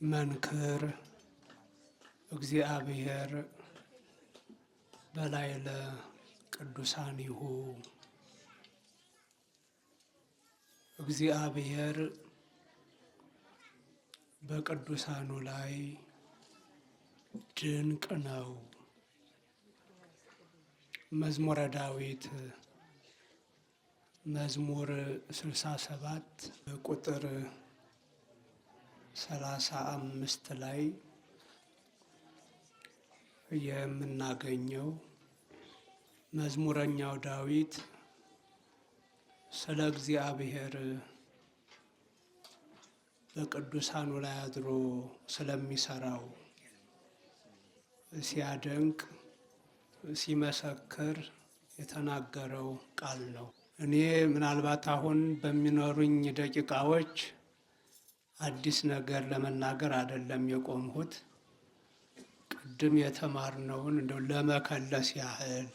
መንክር እግዚአብሔር በላዕለ ቅዱሳኒሁ። እግዚአብሔር በቅዱሳኑ ላይ ድንቅ ነው። መዝሙረ ዳዊት መዝሙር 67 ቁጥር 35 ላይ የምናገኘው መዝሙረኛው ዳዊት ስለ እግዚአብሔር በቅዱሳኑ ላይ አድሮ ስለሚሰራው ሲያደንቅ ሲመሰክር የተናገረው ቃል ነው። እኔ ምናልባት አሁን በሚኖሩኝ ደቂቃዎች አዲስ ነገር ለመናገር አይደለም የቆምሁት። ቅድም የተማርነውን እንደው ለመከለስ ያህል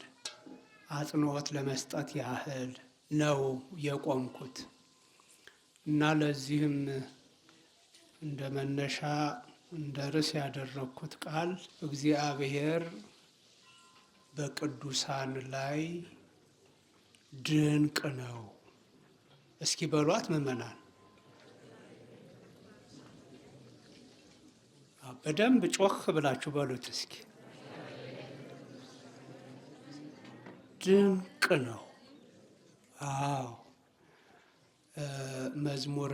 አጽንዖት ለመስጠት ያህል ነው የቆምኩት እና ለዚህም እንደ መነሻ እንደ ርዕስ ያደረግኩት ቃል እግዚአብሔር በቅዱሳን ላይ ድንቅ ነው። እስኪ በሏት ምዕመናን፣ በደንብ ጮህ ብላችሁ በሉት እስኪ። ድንቅ ነው። አዎ መዝሙር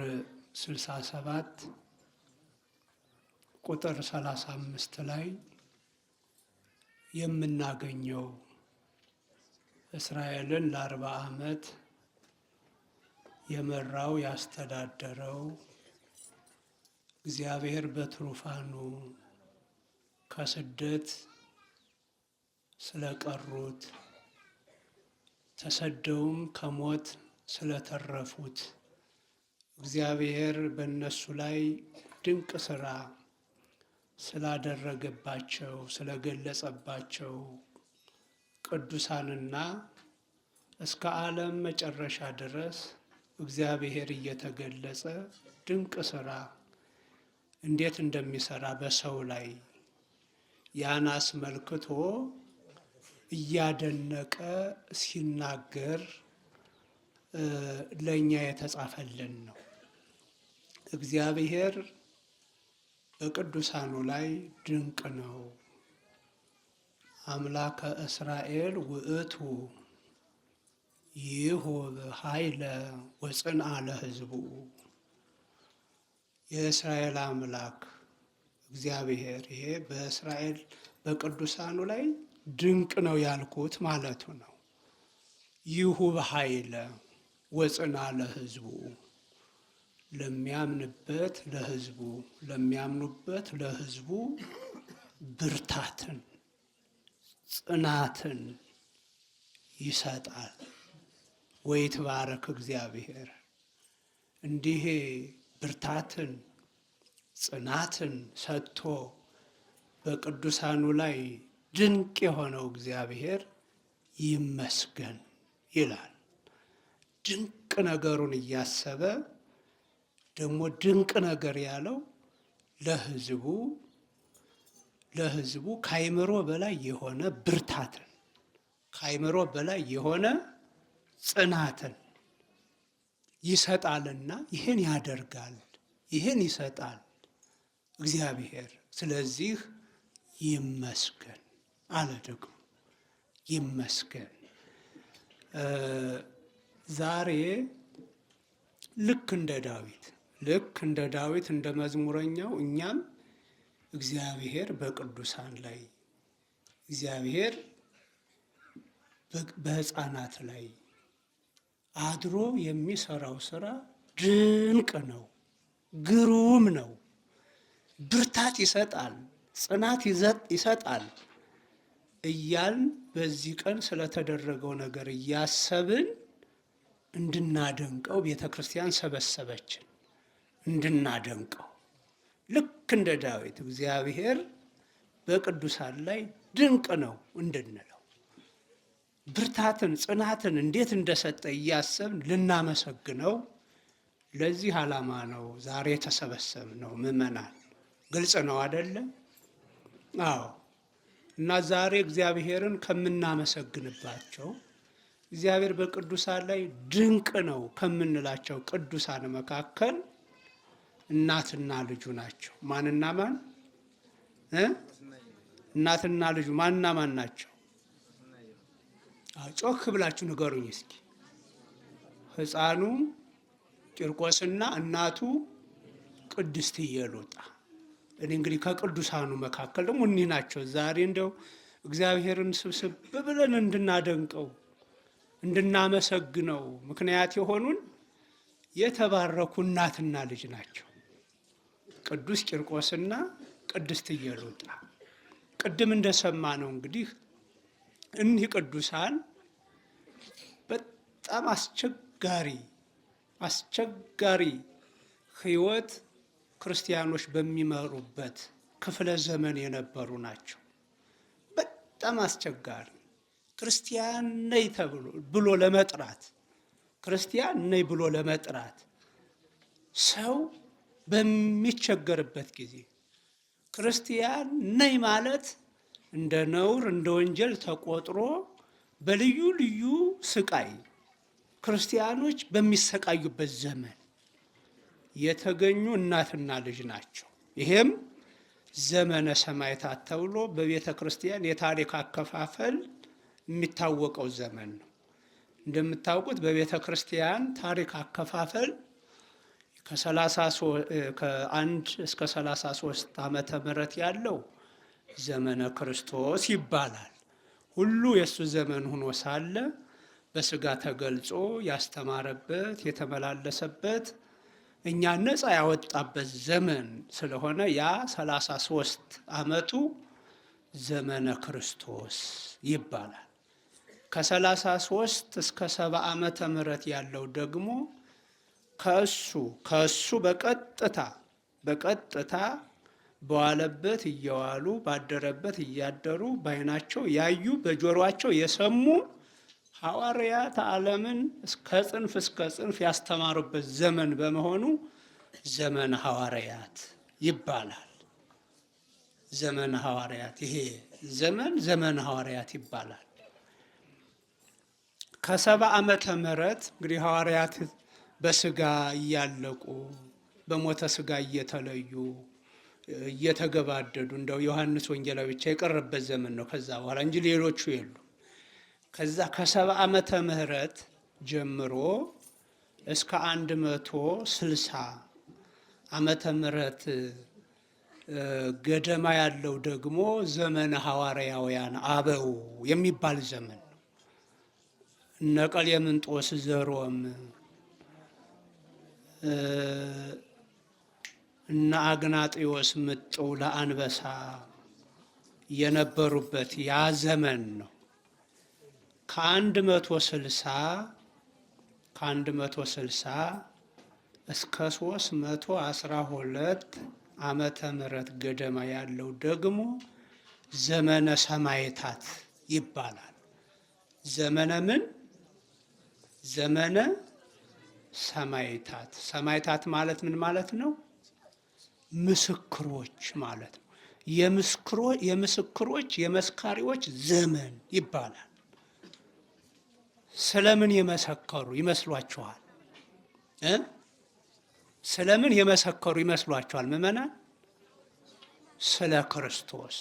67 ቁጥር 35 ላይ የምናገኘው እስራኤልን ለ40 ዓመት የመራው ያስተዳደረው እግዚአብሔር በትሩፋኑ ከስደት ስለቀሩት ተሰደውም ከሞት ስለተረፉት እግዚአብሔር በእነሱ ላይ ድንቅ ስራ ስላደረገባቸው ስለገለጸባቸው ቅዱሳንና እስከ ዓለም መጨረሻ ድረስ እግዚአብሔር እየተገለጸ ድንቅ ስራ እንዴት እንደሚሰራ በሰው ላይ ያን አስመልክቶ እያደነቀ ሲናገር ለእኛ የተጻፈልን ነው። እግዚአብሔር በቅዱሳኑ ላይ ድንቅ ነው። አምላከ እስራኤል ውእቱ ይሁብ ኃይለ ወጽንዓ ለሕዝቡ። የእስራኤል አምላክ እግዚአብሔር ይሄ በእስራኤል በቅዱሳኑ ላይ ድንቅ ነው ያልኩት ማለቱ ነው። ይሁብ ኃይለ ወጽንዓ ለሕዝቡ፣ ለሚያምንበት ለሕዝቡ ለሚያምኑበት ለሕዝቡ ብርታትን ጽናትን ይሰጣል። ወይትባረክ እግዚአብሔር። እንዲህ ብርታትን ጽናትን ሰጥቶ በቅዱሳኑ ላይ ድንቅ የሆነው እግዚአብሔር ይመስገን ይላል። ድንቅ ነገሩን እያሰበ ደግሞ ድንቅ ነገር ያለው ለሕዝቡ ከአእምሮ በላይ የሆነ ብርታትን ከአእምሮ በላይ የሆነ ጽናትን ይሰጣልና ይህን ያደርጋል፣ ይህን ይሰጣል እግዚአብሔር። ስለዚህ ይመስገን አለ። ደግሞ ይመስገን። ዛሬ ልክ እንደ ዳዊት እንደ መዝሙረኛው እኛም እግዚአብሔር በቅዱሳን ላይ እግዚአብሔር በሕፃናት ላይ አድሮ የሚሰራው ስራ ድንቅ ነው፣ ግሩም ነው፣ ብርታት ይሰጣል፣ ጽናት ይሰጣል እያልን በዚህ ቀን ስለተደረገው ነገር እያሰብን እንድናደንቀው ቤተ ክርስቲያን ሰበሰበችን። እንድናደንቀው ልክ እንደ ዳዊት እግዚአብሔር በቅዱሳን ላይ ድንቅ ነው እንድንለው ብርታትን ጽናትን እንዴት እንደሰጠ እያሰብን ልናመሰግነው ለዚህ ዓላማ ነው ዛሬ የተሰበሰብነው ምዕመናን። ግልጽ ነው አይደለም? አዎ። እና ዛሬ እግዚአብሔርን ከምናመሰግንባቸው እግዚአብሔር በቅዱሳን ላይ ድንቅ ነው ከምንላቸው ቅዱሳን መካከል እናትና ልጁ ናቸው። ማንና ማን? እናትና ልጁ ማንና ማን ናቸው? ጮክ ብላችሁ ንገሩኝ እስኪ። ሕፃኑ ቂርቆስና እናቱ ቅድስት ኢየሉጣ። እኔ እንግዲህ ከቅዱሳኑ መካከል ደግሞ እኒህ ናቸው። ዛሬ እንደው እግዚአብሔርን ስብስብ ብለን እንድናደንቀው እንድናመሰግነው ምክንያት የሆኑን የተባረኩ እናትና ልጅ ናቸው። ቅዱስ ቂርቆስና ቅድስት ኢየሉጣ። ቅድም እንደሰማ ነው እንግዲህ እኒህ ቅዱሳን በጣም አስቸጋሪ ሕይወት ክርስቲያኖች በሚመሩበት ክፍለ ዘመን የነበሩ ናቸው። በጣም አስቸጋሪ ክርስቲያን ነይ ብሎ ለመጥራት ክርስቲያን ነይ ብሎ ለመጥራት ሰው በሚቸገርበት ጊዜ ክርስቲያን ነይ ማለት እንደ ነውር እንደ ወንጀል ተቆጥሮ በልዩ ልዩ ስቃይ ክርስቲያኖች በሚሰቃዩበት ዘመን የተገኙ እናትና ልጅ ናቸው። ይሄም ዘመነ ሰማዕታት ተብሎ በቤተ ክርስቲያን የታሪክ አከፋፈል የሚታወቀው ዘመን ነው። እንደምታውቁት በቤተ ክርስቲያን ታሪክ አከፋፈል ከ1 እስከ 33 ዓመተ ምህረት ያለው ዘመነ ክርስቶስ ይባላል። ሁሉ የእሱ ዘመን ሆኖ ሳለ በስጋ ተገልጾ ያስተማረበት የተመላለሰበት እኛ ነፃ ያወጣበት ዘመን ስለሆነ ያ 33 ዓመቱ ዘመነ ክርስቶስ ይባላል። ከ33 እስከ 70 ዓመተ ምህረት ያለው ደግሞ ከእሱ በቀጥታ በዋለበት እየዋሉ ባደረበት እያደሩ በዓይናቸው ያዩ በጆሮአቸው የሰሙ ሐዋርያት ዓለምን ከጽንፍ እስከ ጽንፍ ያስተማሩበት ዘመን በመሆኑ ዘመነ ሐዋርያት ይባላል። ዘመነ ሐዋርያት ይሄ ዘመነ ሐዋርያት ይባላል። ከ70 ዓመተ ምህረት እንግዲህ ሐዋርያት በስጋ እያለቁ በሞተ ስጋ እየተለዩ እየተገባደዱ እንደው ዮሐንስ ወንጌላዊ ብቻ የቀረበት ዘመን ነው ከዛ በኋላ እንጂ ሌሎቹ የሉ። ከዛ ከ70 ዓመተ ምህረት ጀምሮ እስከ 160 ዓመተ ምህረት ገደማ ያለው ደግሞ ዘመነ ሐዋርያውያን አበው የሚባል ዘመን ነው። እነ ቀሌምንጦስ ዘሮም እነ አግናጥዮስ ምጥው ለአንበሳ የነበሩበት ያ ዘመን ነው። ከ160 እስከ 312 ዓመተ ምህረት ገደማ ያለው ደግሞ ዘመነ ሰማዕታት ይባላል። ዘመነ ምን? ዘመነ ሰማዕታት። ሰማዕታት ማለት ምን ማለት ነው? ምስክሮች ማለት ነው። የምስክሮች የመስካሪዎች ዘመን ይባላል። ስለምን የመሰከሩ ይመስሏችኋል? ስለምን የመሰከሩ ይመስሏችኋል? ምእመናን ስለ ክርስቶስ፣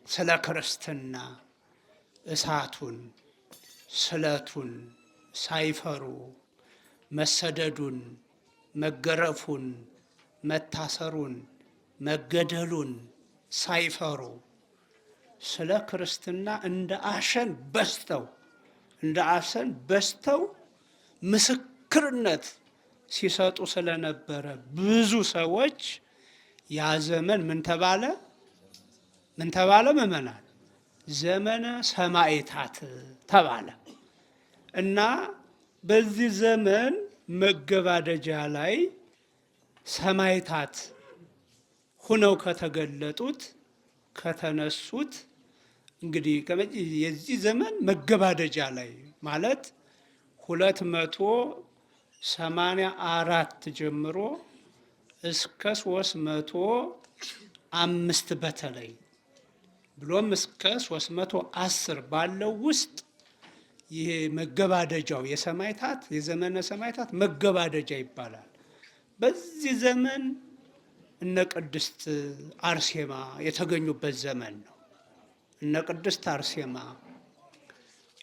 ስለ ክርስትና እሳቱን ስለቱን ሳይፈሩ መሰደዱን፣ መገረፉን፣ መታሰሩን፣ መገደሉን ሳይፈሩ ስለ ክርስትና እንደ አሸን በዝተው ምስክርነት ሲሰጡ ስለነበረ ብዙ ሰዎች ያ ዘመን ምን ተባለ ምእመናን? ዘመነ ሰማዕታት ተባለ። እና በዚህ ዘመን መገባደጃ ላይ ሰማዕታት ሁነው ከተገለጡት ከተነሱት እንግዲህ የዚህ ዘመን መገባደጃ ላይ ማለት 284 ጀምሮ እስከ 300 5 በተለይ ብሎም እስከ 310 ባለው ውስጥ ይሄ መገባደጃው የሰማዕታት የዘመነ ሰማዕታት መገባደጃ ይባላል። በዚህ ዘመን እነ ቅድስት አርሴማ የተገኙበት ዘመን ነው። እነ ቅድስት አርሴማ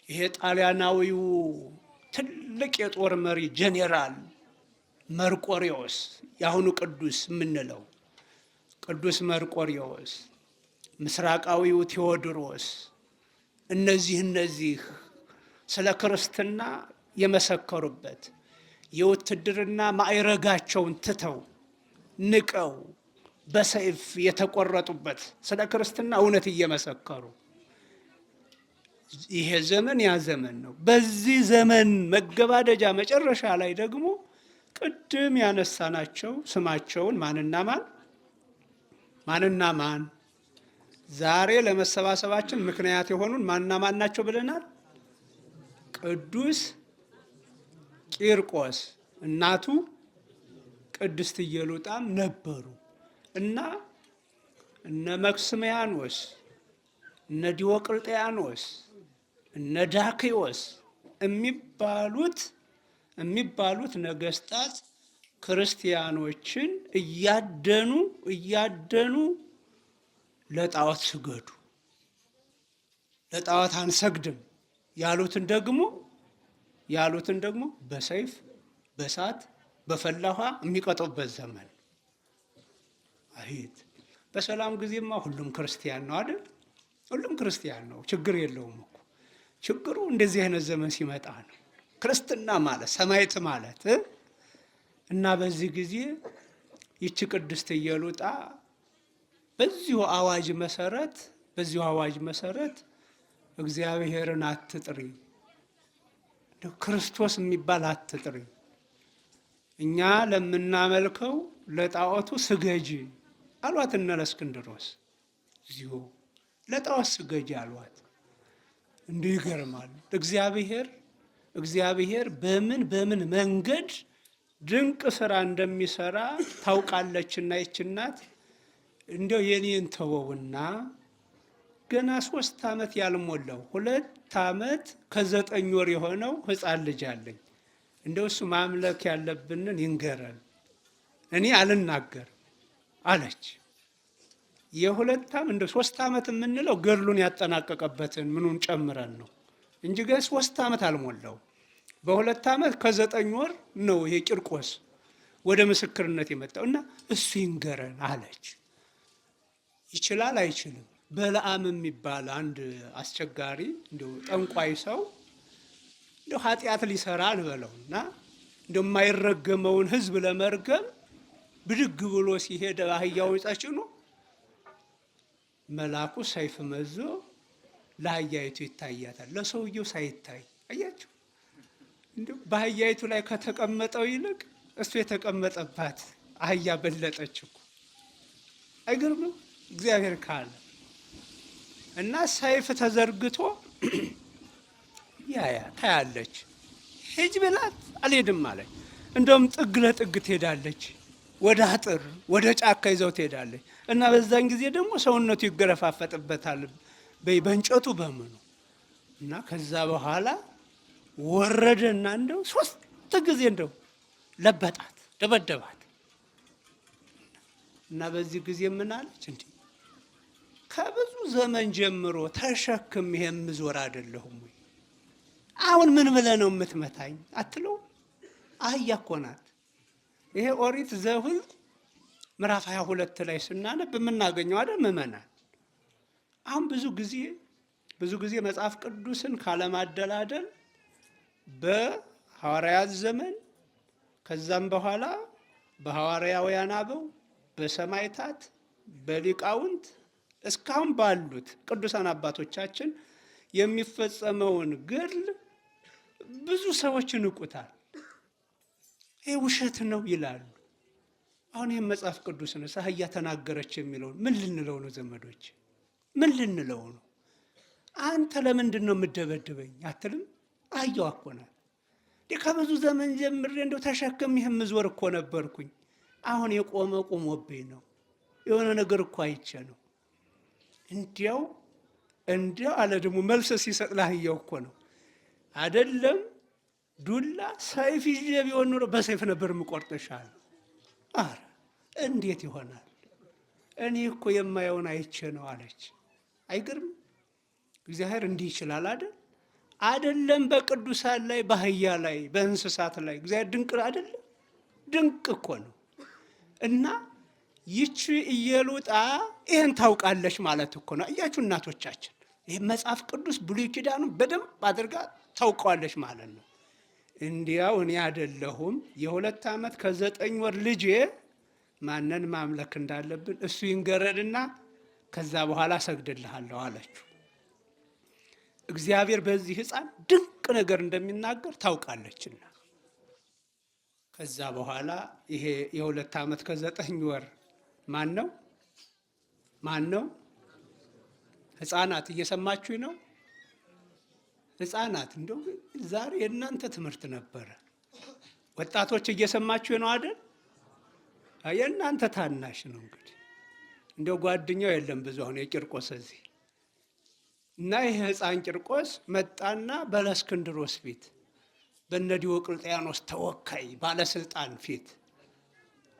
ይሄ ጣሊያናዊው ትልቅ የጦር መሪ ጄኔራል መርቆሪዎስ የአሁኑ ቅዱስ የምንለው ቅዱስ መርቆሪዎስ፣ ምስራቃዊው ቴዎድሮስ እነዚህ ስለ ክርስትና የመሰከሩበት የውትድርና ማዕረጋቸውን ትተው ንቀው በሰይፍ የተቆረጡበት ስለ ክርስትና እውነት እየመሰከሩ ይሄ ዘመን ያ ዘመን ነው። በዚህ ዘመን መገባደጃ መጨረሻ ላይ ደግሞ ቅድም ያነሳናቸው ስማቸውን ማንና ማን ዛሬ ለመሰባሰባችን ምክንያት የሆኑን ማንና ማን ናቸው ብለናል? ቅዱስ ቂርቆስ እናቱ ቅድስት ኢየሉጣም ነበሩ እና እነ መክስምያኖስ፣ እነ ዲዮቅልጥያኖስ፣ እነ ዳክዮስ የሚባሉት ነገስታት ክርስቲያኖችን እያደኑ ለጣዖት ስገዱ፣ ለጣዖት አንሰግድም ያሉትን ደግሞ በሰይፍ በእሳት በፈላ ውሃ የሚቀጡበት ዘመን። አይት በሰላም ጊዜማ ሁሉም ክርስቲያን ነው አይደል? ሁሉም ክርስቲያን ነው፣ ችግር የለውም እኮ። ችግሩ እንደዚህ አይነት ዘመን ሲመጣ ነው። ክርስትና ማለት ሰማዕት ማለት እና በዚህ ጊዜ ይቺ ቅድስት ኢየሉጣ በዚሁ አዋጅ መሰረት እግዚአብሔርን አትጥሪ፣ ክርስቶስ የሚባል አትጥሪ፣ እኛ ለምናመልከው ለጣዖቱ ስገጂ አሏት። እነ ለእስክንድሮስ እዚሁ ለጣዖት ስገጂ አሏት። እንዲህ ይገርማል። እግዚአብሔር በምን መንገድ ድንቅ ስራ እንደሚሰራ ታውቃለችና ይህች እናት እንደው የኔን ተወውና ገና 3 ዓመት ያልሞላው 2 ዓመት ከ9 ወር የሆነው ሕፃን ልጅ አለኝ፣ እንደው እሱ ማምለክ ያለብንን ይንገረን፣ እኔ አልናገርም አለች። የ2 ዓመት እንደ 3 ዓመት የምንለው ገድሉን ያጠናቀቀበትን ምኑን ጨምረን ነው እንጂ ገና 3 ዓመት አልሞላው። በ2 ዓመት ከ9 ወር ነው ይሄ ቂርቆስ ወደ ምስክርነት የመጣው እና እሱ ይንገረን አለች። ይችላል አይችልም? በለዓም የሚባል አንድ አስቸጋሪ እንደው ጠንቋይ ሰው እንደው ኃጢአት ሊሰራ አልበለውና እንደው የማይረገመውን ሕዝብ ለመርገም ብድግ ብሎ ሲሄድ አህያውን ጫጭኖ መልአኩ ሰይፍ መዞ ለአህያይቱ ይታያታል፣ ለሰውየው ሳይታይ። አያችሁ እንደው በአህያይቱ ላይ ከተቀመጠው ይልቅ እሱ የተቀመጠባት አህያ በለጠች እኮ። አይገርምም? እግዚአብሔር ካለ እና ሰይፍ ተዘርግቶ ታያለች። ሂጅ ብላት አልሄድም አለች። እንደውም ጥግ ለጥግ ትሄዳለች፣ ወደ አጥር ወደ ጫካ ይዘው ትሄዳለች። እና በዛን ጊዜ ደግሞ ሰውነቱ ይገረፋፈጥበታል በእንጨቱ በምኑ እና ከዛ በኋላ ወረደና እንደው 3 ጊዜ እንደው ለበጣት፣ ደበደባት። እና በዚህ ጊዜ ምን አለች? እንዴ ከብዙ ዘመን ጀምሮ ተሸክም ይሄም ዞር አይደለሁም ወይ? አሁን ምን ብለህ ነው የምትመታኝ አትለው? አህያ እኮ ናት። ይሄ ኦሪት ዘኍልቍ ምዕራፍ 22 ላይ ስናነብ የምናገኘው አይደል ምእመናን? አሁን ብዙ ጊዜ መጽሐፍ ቅዱስን ካለማደላደል በሐዋርያት ዘመን ከዛም በኋላ በሐዋርያውያን አበው በሰማዕታት በሊቃውንት እስካሁን ባሉት ቅዱሳን አባቶቻችን የሚፈጸመውን ገድል ብዙ ሰዎች ይንቁታል። ይሄ ውሸት ነው ይላሉ። አሁን ይህም መጽሐፍ ቅዱስን አህያ ተናገረች የሚለውን ምን ልንለው ነው ዘመዶች? ምን ልንለው ነው? አንተ ለምንድን ነው የምደበድበኝ አትልም? አህያዋ እኮ ናት። ከብዙ ዘመን ጀምሬ እንደው ተሸክም ይህም ዞር እኮ ነበርኩኝ። አሁን የቆመ ቆሞብኝ ነው። የሆነ ነገር እኮ አይቼ ነው። እንዲያው አለ ደግሞ መልስ ሲሰጥ ለአህያው እኮ ነው አይደለም ዱላ ሰይፍ ይዤ ቢሆን ኖሮ በሰይፍ ነበር የምቆርጥሻል። አረ እንዴት ይሆናል? እኔ እኮ የማየውን አይቼ ነው አለች። አይገርም? እግዚአብሔር እንዲህ ይችላል አይደል? አይደለም በቅዱሳን ላይ፣ በአህያ ላይ፣ በእንስሳት ላይ እግዚአብሔር ድንቅ አይደለም? ድንቅ እኮ ነው። እና ይቺ ኢየሉጣ ይህን ታውቃለች ማለት እኮ ነው። እያችሁ እናቶቻችን ይህ መጽሐፍ ቅዱስ ብሉይ ኪዳኑ በደንብ አድርጋ ታውቀዋለች ማለት ነው። እንዲያው እኔ አይደለሁም የ2 ዓመት ከ9 ወር ልጄ ማንን ማምለክ እንዳለብን እሱ ይንገረንና ከዛ በኋላ ሰግድልሃለሁ አለችው። እግዚአብሔር በዚህ ሕፃን ድንቅ ነገር እንደሚናገር ታውቃለችና ከዛ በኋላ ይሄ የ2 ዓመት ከ9 ወር ማን ነው? ሕፃናት እየሰማችሁ ነው? ሕፃናት እንደው ዛሬ የእናንተ ትምህርት ነበረ። ወጣቶች እየሰማችሁ ነው አይደል? የእናንተ ታናሽ ነው እንግዲህ እንደው ጓደኛው የለም ብዙ አሁን የቂርቆስ እዚህ እና ይሄ ሕፃን ቂርቆስ መጣና በለእስክንድሮስ ፊት በነ ዲዮቅልጥያኖስ ተወካይ ባለስልጣን ፊት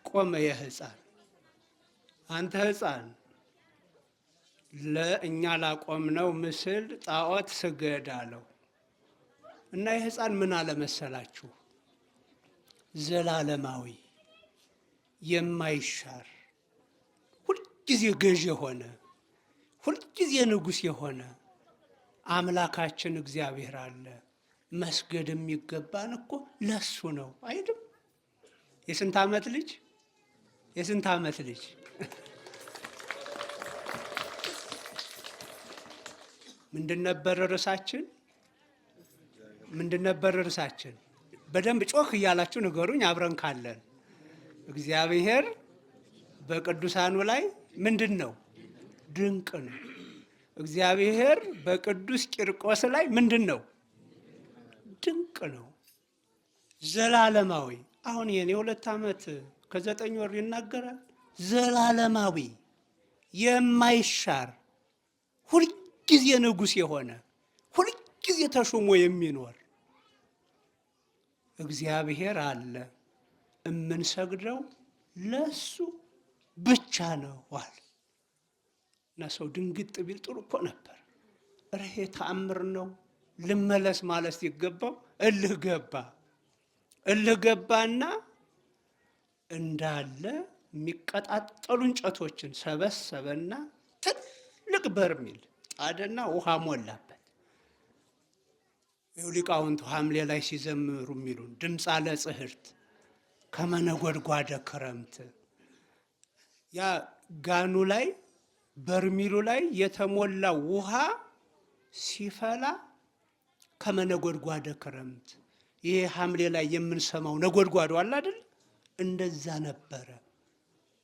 ቆመ። የሕፃን አንተ ሕፃን ለእኛ ላቆምነው ምስል ጣዖት ስገድ አለው። እና የሕፃን ምን አለመሰላችሁ? ዘላለማዊ የማይሻር ሁልጊዜ ገዥ የሆነ ሁልጊዜ ንጉሥ የሆነ አምላካችን እግዚአብሔር አለ። መስገድ የሚገባን እኮ ለሱ ነው አይደል? የስንት ዓመት ልጅ ምንድን ነበር ርዕሳችን? በደንብ ጮክ እያላችሁ ንገሩኝ አብረን ካለን። እግዚአብሔር በቅዱሳኑ ላይ ምንድን ነው? ድንቅ ነው። እግዚአብሔር በቅዱስ ቂርቆስ ላይ ምንድን ነው? ድንቅ ነው። ዘላለማዊ። አሁን የኔ 2 ዓመት ከ9 ወር ይናገራል። ዘላለማዊ የማይሻር ሁልጊዜ ንጉሥ የሆነ ሁልጊዜ ተሾሞ የሚኖር እግዚአብሔር አለ። የምንሰግደው ለሱ ብቻ ነው አለ። እና ሰው ድንግጥ ቢል ጥሩ እኮ ነበር። ይሄ ተአምር ነው። ልመለስ ማለት ሲገባው እልህ ገባና እንዳለ የሚቀጣጠሉ እንጨቶችን ሰበሰበና ትልቅ በርሜል ጣደና ውሃ ሞላበት። ሊቃውንቱ ሐምሌ ላይ ሲዘምሩ የሚሉን ድምፅ አለ ጽሕርት ከመነጎድጓደ ክረምት። ያ ጋኑ ላይ በርሚሉ ላይ የተሞላ ውሃ ሲፈላ ከመነጎድጓደ ክረምት። ይሄ ሐምሌ ላይ የምንሰማው ነጎድጓዱ አለ አይደል? እንደዛ ነበረ።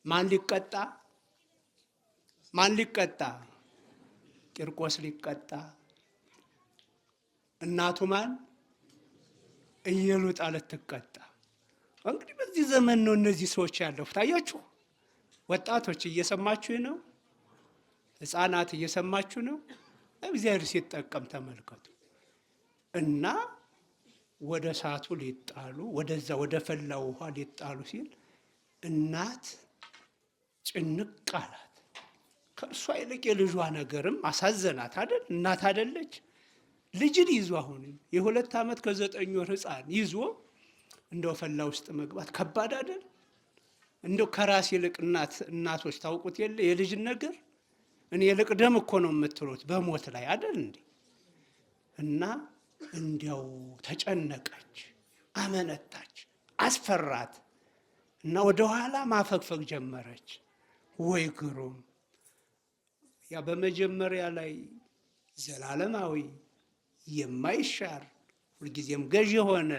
ማን ሊቀጣ? ቂርቆስ ሊቀጣ። እናቱ ማን? ኢየሉጣ ልትቀጣ። እንግዲህ በዚህ ዘመን ነው እነዚህ ሰዎች ያለፉት። አያችሁ ወጣቶች እየሰማችሁ ነው? ሕፃናት እየሰማችሁ ነው? እግዚአብሔር ሲጠቀም ተመልከቱ። እና ወደ እሳቱ ሊጣሉ ወደዛ ወደ ፈላው ውሃ ሊጣሉ ሲል እናት ጭንቅ አላት። ከእርሷ ይልቅ የልጇ ነገርም አሳዘናት አይደል? እናት አይደለች? ልጅን ይዞ አሁን የ2 ዓመት ከ9 ወር ሕፃን ይዞ እንደው ፈላ ውስጥ መግባት ከባድ አይደል? እንደው ከራስ ይልቅ እናቶች ታውቁት የለ የልጅን ነገር። እኔ ይልቅ ደም እኮ ነው የምትሉት በሞት ላይ አይደል እንዴ? እና እንዲያው ተጨነቀች፣ አመነታች፣ አስፈራት እና ወደ ኋላ ማፈግፈግ ጀመረች። ወይ ግሩም! ያ በመጀመሪያ ላይ ዘላለማዊ የማይሻር ሁልጊዜም ገዥ የሆነ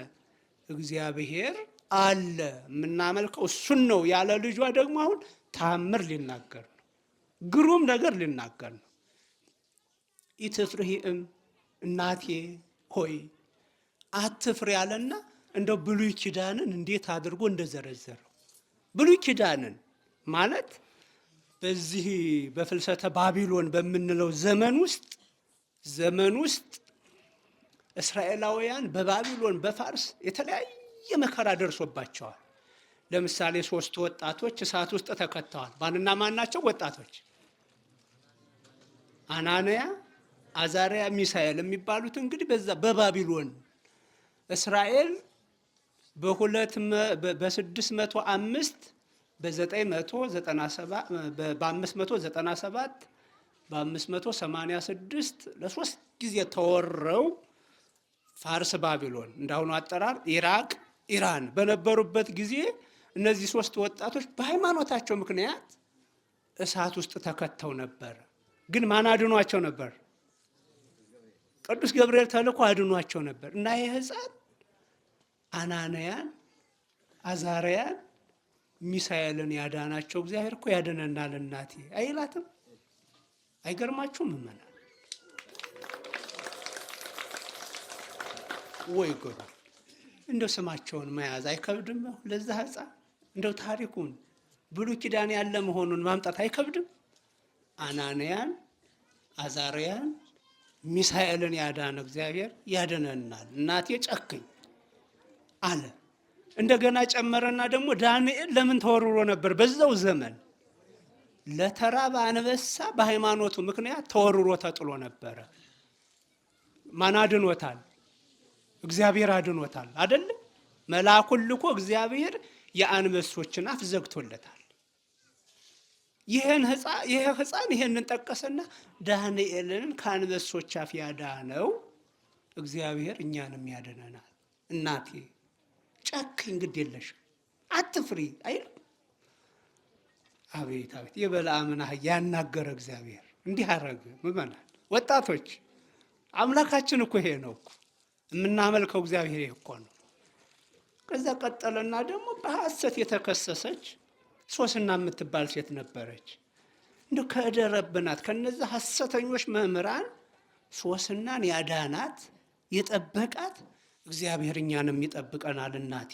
እግዚአብሔር አለ የምናመልከው እሱን ነው ያለ ልጇ ደግሞ አሁን ተአምር ሊናገር ነው። ግሩም ነገር ሊናገር ነው። ኢትፍርሂም እናቴ ሆይ አትፍሪ ያለና እንደው ብሉይ ኪዳንን እንዴት አድርጎ እንደዘረዘረው። ብሉይ ኪዳንን ማለት በዚህ በፍልሰተ ባቢሎን በምንለው ዘመን ውስጥ እስራኤላውያን በባቢሎን በፋርስ የተለያየ መከራ ደርሶባቸዋል። ለምሳሌ 3 ወጣቶች እሳት ውስጥ ተከተዋል። ማንና ማን ናቸው? ወጣቶች አናንያ፣ አዛርያ፣ ሚሳኤል የሚባሉት እንግዲህ በዛ በባቢሎን እስራኤል በ605 በ597 በ586 ለ3 ጊዜ ተወረው ፋርስ ባቢሎን እንዳሁኑ አጠራር ኢራቅ ኢራን በነበሩበት ጊዜ እነዚህ 3 ወጣቶች በሃይማኖታቸው ምክንያት እሳት ውስጥ ተከተው ነበር። ግን ማን አድኗቸው ነበር? ቅዱስ ገብርኤል ተልኮ አድኗቸው ነበር። እና ይህ ሕፃን አናንያን፣ አዛርያን፣ ሚሳኤልን ያዳናቸው እግዚአብሔር እኮ ያድነናል እናቴ አይላትም? አይገርማችሁም? እመና ወይ ጉድ! እንደው ስማቸውን መያዝ አይከብድም? ለዛ ሕፃን እንደው ታሪኩን ብሉይ ኪዳን ያለ መሆኑን ማምጣት አይከብድም? አናንያን፣ አዛርያን፣ ሚሳኤልን ያዳነ እግዚአብሔር ያድነናል እናቴ ጨክኝ አለ። እንደገና ጨመረና ደግሞ ዳንኤል ለምን ተወርሮ ነበር? በዛው ዘመን ለተራበ አንበሳ በሃይማኖቱ ምክንያት ተወርሮ ተጥሎ ነበረ። ማን አድኖታል? እግዚአብሔር አድኖታል አይደለም? መልአኩን ልኮ እግዚአብሔር የአንበሶችን አፍ ዘግቶለታል። ይሄ ሕፃን ይሄንን ጠቀሰና ዳንኤልን ከአንበሶች አፍ ያዳነው እግዚአብሔር እኛንም ያድነናል እናቴ ጨክኝ፣ ግድ የለሽም፣ አትፍሪ አይል። አቤት አቤት! የበለዓምን አህያ ያናገረ እግዚአብሔር እንዲህ አረገ። ምመናል ወጣቶች፣ አምላካችን እኮ ይሄ ነው እኮ የምናመልከው እግዚአብሔር ይሄ እኮ ነው። ከዛ ቀጠለና ደግሞ በሐሰት የተከሰሰች ሶስና የምትባል ሴት ነበረች። እንዲሁ ከደረብናት ከነዛ ሐሰተኞች መምህራን ሶስናን ያዳናት የጠበቃት እግዚአብሔር እኛንም ይጠብቀናል እናቴ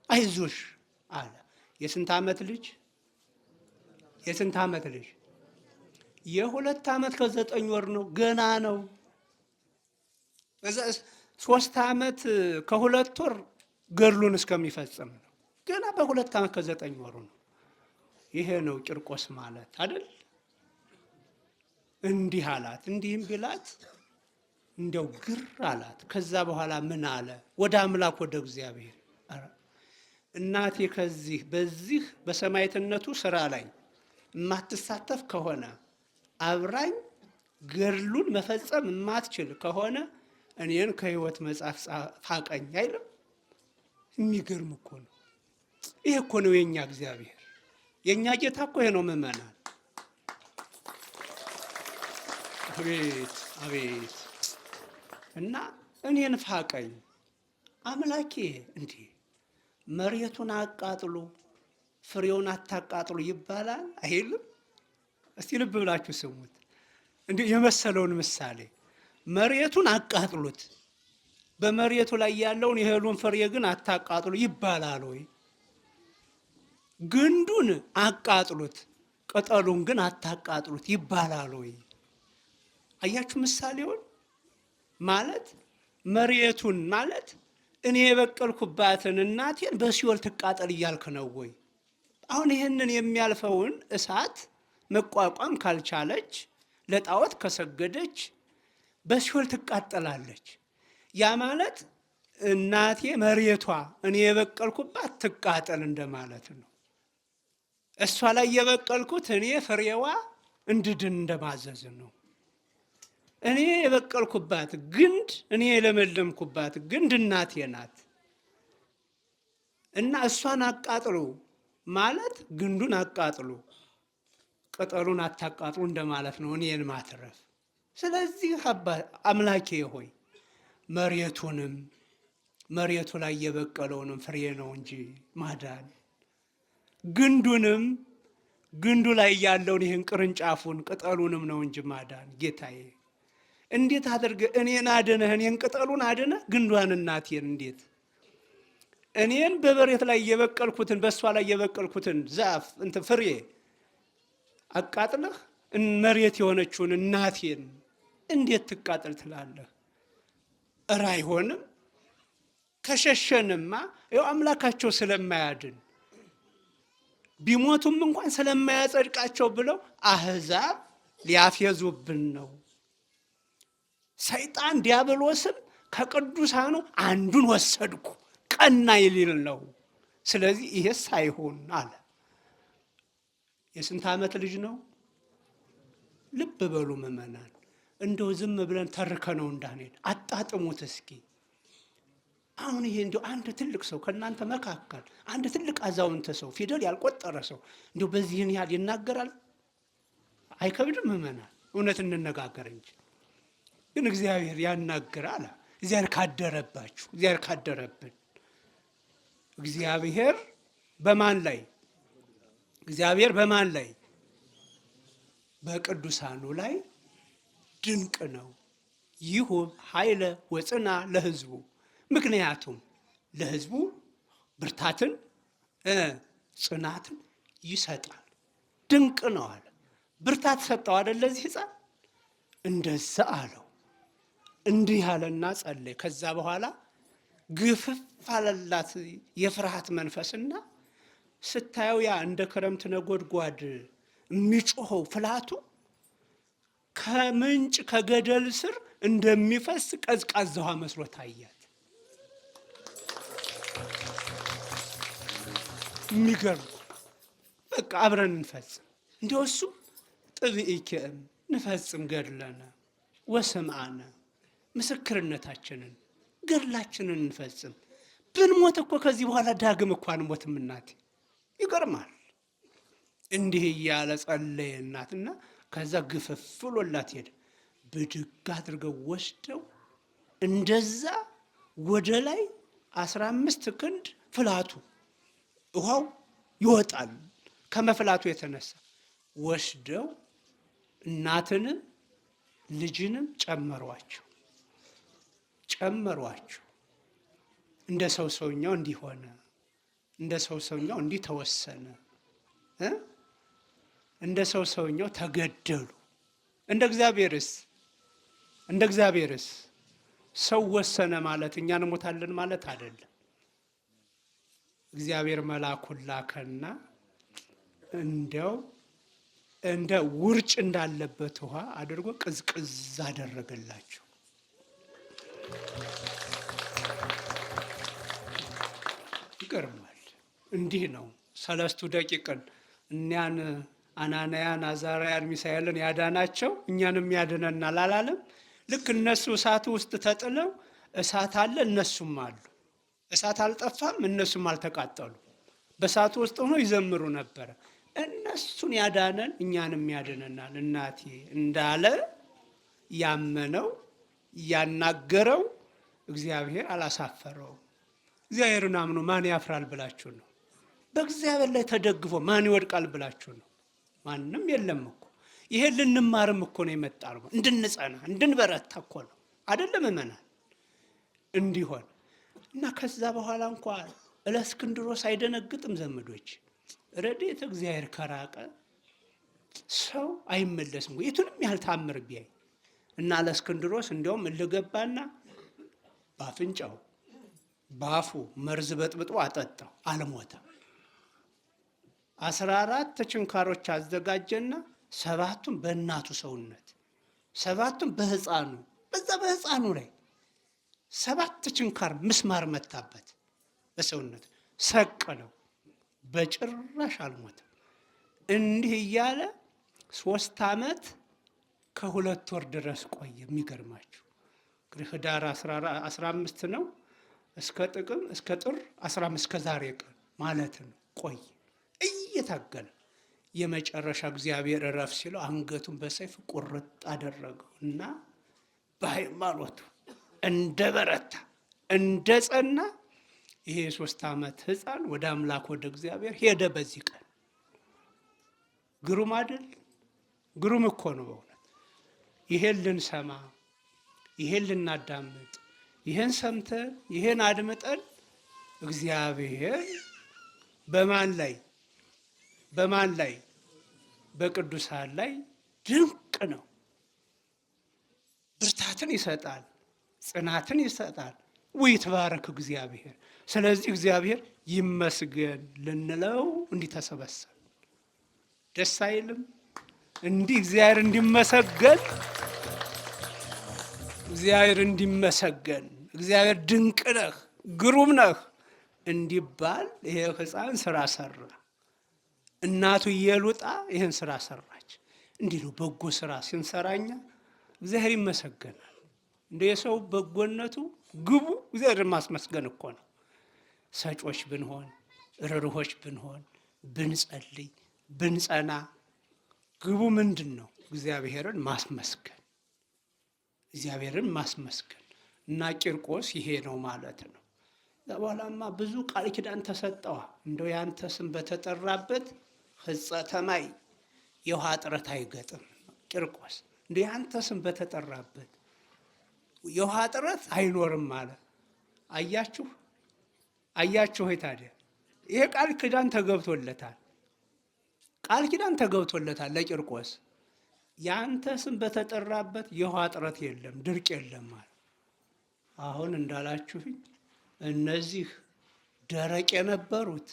አይዞሽ አለ። የስንት ዓመት ልጅ? የ2 ዓመት ከ9 ወር ነው፣ ገና ነው። 3 ዓመት ከ2 ወር ገድሉን እስከሚፈጽም ነው። ገና በ2 ዓመት ከ9 ወሩ ነው። ይሄ ነው ቂርቆስ ማለት አይደል? እንዲህ አላት። እንዲህም ቢላት እንደው ግር አላት። ከዛ በኋላ ምን አለ? ወደ አምላክ ወደ እግዚአብሔር እናቴ በዚህ በሰማዕትነቱ ስራ ላይ የማትሳተፍ ከሆነ አብራኝ ገድሉን መፈጸም የማትችል ከሆነ እኔን ከሕይወት መጽሐፍ ፋቀኝ አይልም? የሚገርም እኮ ነው። ይሄ እኮ ነው የኛ እግዚአብሔር፣ የኛ ጌታ እኮ ይሄ ነው። ምእመናን አቤት አቤት! እና እኔን ፋቀኝ አምላኬ። እንዲህ መሬቱን አቃጥሉ ፍሬውን አታቃጥሉ ይባላል አይልም? እስቲ ልብ ብላችሁ ስሙት። እንዲህ የመሰለውን ምሳሌ መሬቱን አቃጥሉት፣ በመሬቱ ላይ ያለውን የእህሉን ፍሬ ግን አታቃጥሉ ይባላል ወይ? ግንዱን አቃጥሉት፣ ቅጠሉን ግን አታቃጥሉት ይባላል ወይ? አያችሁ ምሳሌውን? ማለት መሬቱን ማለት እኔ የበቀልኩባትን እናቴን በሲኦል ትቃጠል እያልክ ነው ወይ? አሁን ይህንን የሚያልፈውን እሳት መቋቋም ካልቻለች፣ ለጣዖት ከሰገደች በሲኦል ትቃጠላለች። ያ ማለት እናቴ መሬቷ እኔ የበቀልኩባት ትቃጠል እንደማለት ነው። እሷ ላይ የበቀልኩት እኔ ፍሬዋ እንድድን እንደማዘዝ ነው። እኔ የበቀልኩባት ግንድ እኔ የለመለምኩባት ግንድ እናቴ ናት እና እሷን አቃጥሉ ማለት ግንዱን አቃጥሉ ቅጠሉን አታቃጥሉ እንደማለት ነው፣ እኔን ማትረፍ። ስለዚህ አምላኬ ሆይ መሬቱንም መሬቱ ላይ የበቀለውንም ፍሬ ነው እንጂ ማዳን፣ ግንዱንም ግንዱ ላይ ያለውን ይህን ቅርንጫፉን ቅጠሉንም ነው እንጂ ማዳን። ጌታዬ እንዴት አድርገህ እኔን አድነህ እኔን ቅጠሉን አድነህ ግንዷን እናቴን እንዴት እኔን በመሬት ላይ የበቀልኩትን በእሷ ላይ የበቀልኩትን ዛፍ ፍሬ አቃጥለህ መሬት የሆነችውን እናቴን እንዴት ትቃጠል ትላለህ? እረ አይሆንም። ከሸሸንማ ይኸው አምላካቸው ስለማያድን ቢሞቱም እንኳን ስለማያጸድቃቸው ብለው አሕዛብ ሊያፌዙብን ነው። ሰይጣን ዲያብሎስም ከቅዱሳኑ አንዱን ወሰድኩ ቀና ይሊል ነው። ስለዚህ ይሄስ አይሆን አለ። የስንት ዓመት ልጅ ነው? ልብ በሉ ምእመናን፣ እንደው ዝም ብለን ተርከነው እንዳንሄድ አጣጥሙት እስኪ። አሁን ይሄ እንደው አንድ ትልቅ ሰው ከእናንተ መካከል አንድ ትልቅ አዛውንት ሰው ፊደል ያልቆጠረ ሰው እንደው በዚህን ያህል ይናገራል? አይከብድም ምእመናን? እውነት እንነጋገር እንጂ ግን እግዚአብሔር ያናግራል። እግዚአብሔር ካደረባችሁ፣ እግዚአብሔር ካደረብን፣ እግዚአብሔር በማን ላይ? እግዚአብሔር በማን ላይ? በቅዱሳኑ ላይ ድንቅ ነው። ይሁብ ኃይለ ወጽና ለሕዝቡ። ምክንያቱም ለሕዝቡ ብርታትን ጽናትን ይሰጣል። ድንቅ ነው አለ። ብርታት ሰጠው አይደል ለዚህ ሕፃን? እንደዛ አለው። እንዲህ አለና ጸለየ። ከዛ በኋላ ግፍፍ አለላት የፍርሃት መንፈስና ስታየው ያ እንደ ክረምት ነጎድጓድ የሚጮኸው ፍላቱ ከምንጭ ከገደል ስር እንደሚፈስ ቀዝቃዛ ውሃ መስሎ ታያት። የሚገርም በቃ አብረን እንፈጽም እንዲያው እሱም ጥብኢኪም ንፈጽም ገድለነ ወሰምዓነ ምስክርነታችንን ገድላችንን እንፈጽም። ብንሞት እኮ ከዚህ በኋላ ዳግም እኮ አንሞትም እናቴ። ይገርማል። እንዲህ እያለ ጸለየ እናትና ከዛ ግፍፍ ብሎላት ሄደ። ብድግ አድርገው ወስደው እንደዛ ወደ ላይ 15 ክንድ ፍላቱ ውሃው ይወጣል ከመፍላቱ የተነሳ ወስደው እናትንም ልጅንም ጨመሯቸው። እንደ ሰውኛው እንዲሆነ እንደ ሰውኛው እንዲህ ተወሰነ። እንደ ሰውኛው ተገደሉ። እንደ እግዚአብሔርስ ሰው ወሰነ ማለት እኛ እንሞታለን ማለት አይደለም። እግዚአብሔር መልአኩን ላከና እንዲያው እንደ ውርጭ እንዳለበት ውሃ አድርጎ ቅዝቅዝ አደረገላቸው። ይገርማል። እንዲህ ነው 3 ደቂቅን እኒያን አናንያን አዛርያን ሚሳኤልን ያዳናቸው እኛንም ያድነናል አላለም? ልክ እነሱ እሳት ውስጥ ተጥለው እሳት አለ፣ እነሱም አሉ። እሳት አልጠፋም፣ እነሱም አልተቃጠሉ። በእሳቱ ውስጥ ሆኖ ይዘምሩ ነበረ። እነሱን ያዳነን እኛንም ያድነናል እናቴ እንዳለ ያመነው ያናገረው እግዚአብሔር አላሳፈረውም። እግዚአብሔርን አምኖ ማን ያፍራል ብላችሁ ነው? በእግዚአብሔር ላይ ተደግፎ ማን ይወድቃል ብላችሁ ነው? ማንም የለም እኮ። ይሄን ልንማርም እኮ ነው የመጣነው፣ እንድንጸና እንድንበረታ እኮ ነው አይደለም እመናን እንዲሆን እና ከዛ በኋላ እንኳን እለእስክንድሮስ አይደነግጥም ዘመዶች። ረድኤተ እግዚአብሔር ከራቀ ሰው አይመለስም። የቱንም ያህል ታምር ቢያይ እና እለእስክንድሮስ እንዲያውም እልገባና በአፍንጫው በአፉ መርዝ በጥብጦ አጠጣው፣ አልሞተም። 14 ችንካሮች አዘጋጀና 7ቱን በእናቱ ሰውነት 7ቱን በሕፃኑ በዛ በሕፃኑ ላይ 7 ችንካር ምስማር መታበት በሰውነት ሰቀለው። በጭራሽ አልሞተም። እንዲህ እያለ 3 ዓመት ከ2 ወር ድረስ ቆየ። የሚገርማችሁ እንግዲህ ህዳር 15 ነው እስከ ጥቅም እስከ ጥር 15 እስከ ዛሬ ቀን ማለት ነው ቆየ እየታገለ። የመጨረሻ እግዚአብሔር እረፍ ሲለው አንገቱን በሰይፍ ቁርጥ አደረገው እና በሃይማኖቱ እንደ በረታ እንደ ጸና ይሄ የ3 ዓመት ሕፃን ወደ አምላክ ወደ እግዚአብሔር ሄደ። በዚህ ቀን ግሩም አይደል? ግሩም እኮ ነው በእውነት። ይሄን ልንሰማ ይሄን ልናዳምጥ ይሄን ሰምተን ይሄን አድምጠን እግዚአብሔር በማን ላይ በቅዱሳን ላይ ድንቅ ነው። ብርታትን ይሰጣል፣ ጽናትን ይሰጣል። ወይትባረክ እግዚአብሔር። ስለዚህ እግዚአብሔር ይመስገን ልንለው እንዲህ ተሰበሰብ። ደስ አይልም? እንዲህ እግዚአብሔር እንዲመሰገን እግዚአብሔር ድንቅ ነህ፣ ግሩም ነህ እንዲባል ይሄ ሕፃን ስራ ሰራ። እናቱ ኢየሉጣ ይህን ስራ ሰራች። እንዲህ ነው በጎ ስራ ስንሰራኛ እግዚአብሔር ይመሰገናል። እንደ የሰው በጎነቱ ግቡ እግዚአብሔርን ማስመስገን እኮ ነው። ሰጮች ብንሆን፣ ርኅሩኆች ብንሆን፣ ብንጸልይ፣ ብንጸና ግቡ ምንድን ነው? እግዚአብሔርን ማስመስገን እና ቂርቆስ ይሄ ነው ማለት ነው። በኋላማ ብዙ ቃል ኪዳን ተሰጠዋ። እንደው ያንተ ስም በተጠራበት ሕጸተ ማይ የውሃ እጥረት አይገጥም። ቂርቆስ እንደው ያንተ ስም በተጠራበት የውሃ እጥረት አይኖርም ማለት አያችሁ ሆይ ታዲያ ይሄ ቃል ኪዳን ተገብቶለታል ለቂርቆስ። ያንተ ስም በተጠራበት የውሃ እጥረት የለም፣ ድርቅ የለም ማለት። አሁን እንዳላችሁኝ እነዚህ ደረቅ የነበሩት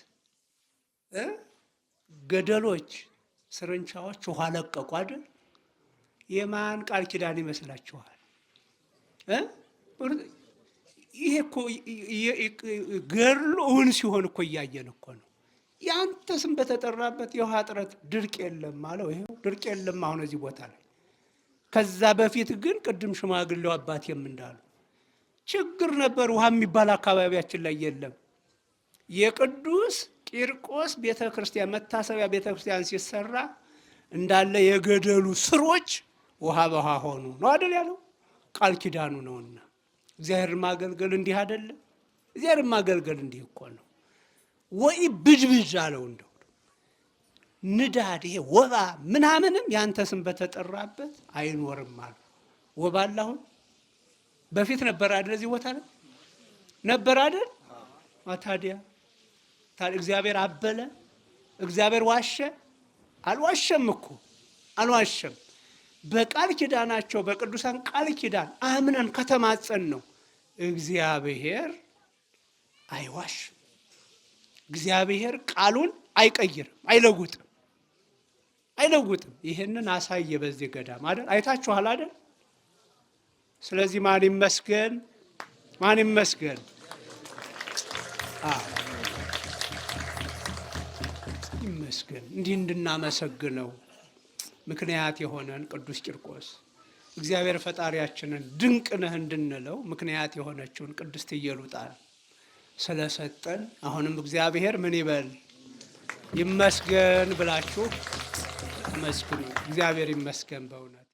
ገደሎች፣ ስርንቻዎች ውሃ ለቀቁ አይደል? የማን ቃል ኪዳን ይመስላችኋል? ይሄ እኮ ገድሉ እውን ሲሆን እኮ እያየን እኮ ነው። ያንተ ስም በተጠራበት የውሃ እጥረት ድርቅ የለም አለው። ይሄው ድርቅ የለም አሁን እዚህ ቦታ ላይ። ከዛ በፊት ግን ቅድም ሽማግሌው አባቴም እንዳሉ ችግር ነበር። ውሃ የሚባል አካባቢያችን ላይ የለም። የቅዱስ ቂርቆስ ቤተ ክርስቲያን መታሰቢያ ቤተ ክርስቲያን ሲሰራ እንዳለ የገደሉ ስሮች ውሃ በውሃ ሆኑ ነው አይደል ያለው? ቃል ኪዳኑ ነውና እግዚአብሔርን ማገልገል እንዲህ አይደለም? እግዚአብሔርን ማገልገል እንዲህ እኮ ነው። ወይ ብጅብጅ አለው እንደው ንዳድ፣ ይሄ ወባ ምናምንም ያንተ ስም በተጠራበት አይኖርም አለ። ወባ አለ አሁን? በፊት ነበር አይደል? እዚህ ቦታ ላይ ነበር አይደል? ታዲያ እግዚአብሔር አበለ? እግዚአብሔር ዋሸ? አልዋሸም እኮ አልዋሸም። በቃል ኪዳናቸው በቅዱሳን ቃል ኪዳን አምነን ከተማጸን ነው። እግዚአብሔር አይዋሽም። እግዚአብሔር ቃሉን አይቀይርም፣ አይለውጥም። ይህንን አሳየ በዚህ ገዳም አይደል? አይታችኋል አይደል? ስለዚህ ማን ይመስገን? ይመስገን እንዲህ እንድናመሰግነው ምክንያት የሆነን ቅዱስ ቂርቆስ እግዚአብሔር ፈጣሪያችንን ድንቅ ነህ እንድንለው ምክንያት የሆነችውን ቅድስት ኢየሉጣ ስለሰጠን አሁንም እግዚአብሔር ምን ይበል? ይመስገን ብላችሁ ተመስግኑ። እግዚአብሔር ይመስገን በእውነት።